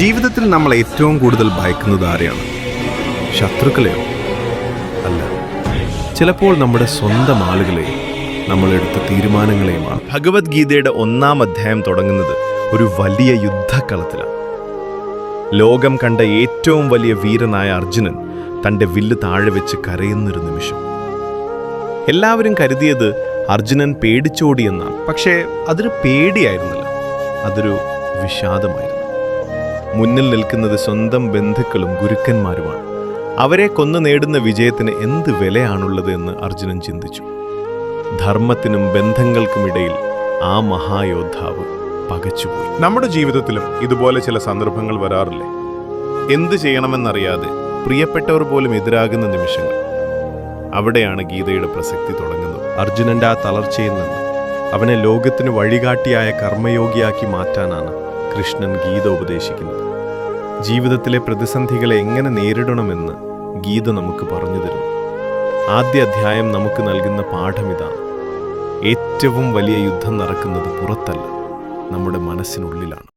ജീവിതത്തിൽ നമ്മൾ ഏറ്റവും കൂടുതൽ ഭയക്കുന്നത് ആരെയാണ്? ശത്രുക്കളെയോ? അല്ല, ചിലപ്പോൾ നമ്മുടെ സ്വന്തം ആളുകളെയും നമ്മളെടുത്ത തീരുമാനങ്ങളെയുമാണ്. ഭഗവത്ഗീതയുടെ 1-ാം അധ്യായം തുടങ്ങുന്നത് ഒരു വലിയ യുദ്ധക്കളത്തിലാണ്. ലോകം കണ്ട ഏറ്റവും വലിയ വീരനായ അർജുനൻ തൻ്റെ വില്ല് താഴെ വെച്ച് കരയുന്നൊരു നിമിഷം. എല്ലാവരും കരുതിയത് അർജുനൻ പേടിച്ചോടിയെന്നാണ്. പക്ഷേ അതൊരു പേടിയായിരുന്നില്ല, അതൊരു വിഷാദമായിരുന്നു. മുന്നിൽ നിൽക്കുന്നത് സ്വന്തം ബന്ധുക്കളും ഗുരുക്കന്മാരുമാണ്. അവരെ കൊന്നു നേടുന്ന വിജയത്തിന് എന്ത് വിലയാണുള്ളത് എന്ന് അർജുനൻ ചിന്തിച്ചു. ധർമ്മത്തിനും ബന്ധങ്ങൾക്കുമിടയിൽ ആ മഹായോദ്ധാവ് പകച്ചുപോയി. നമ്മുടെ ജീവിതത്തിലും ഇതുപോലെ ചില സന്ദർഭങ്ങൾ വരാറില്ലേ? എന്ത് ചെയ്യണമെന്നറിയാതെ പ്രിയപ്പെട്ടവർ പോലും എതിരാകുന്ന നിമിഷങ്ങൾ. അവിടെയാണ് ഗീതയുടെ പ്രസക്തി തുടങ്ങുന്നത്. അർജുനന്റെ ആ തളർച്ചയിൽ നിന്ന് അവനെ ലോകത്തിന് വഴികാട്ടിയായ കർമ്മയോഗിയാക്കി മാറ്റാനാണ് കൃഷ്ണൻ ഗീത ഉപദേശിക്കുന്നത്. ജീവിതത്തിലെ പ്രതിസന്ധികളെ എങ്ങനെ നേരിടണമെന്ന് ഗീത നമുക്ക് പറഞ്ഞു തരുന്നു. ആദ്യ അധ്യായം നമുക്ക് നൽകുന്ന പാഠം ഇതാണ്: ഏറ്റവും വലിയ യുദ്ധം നടക്കുന്നത് പുറത്തല്ല, നമ്മുടെ മനസ്സിനുള്ളിലാണ്.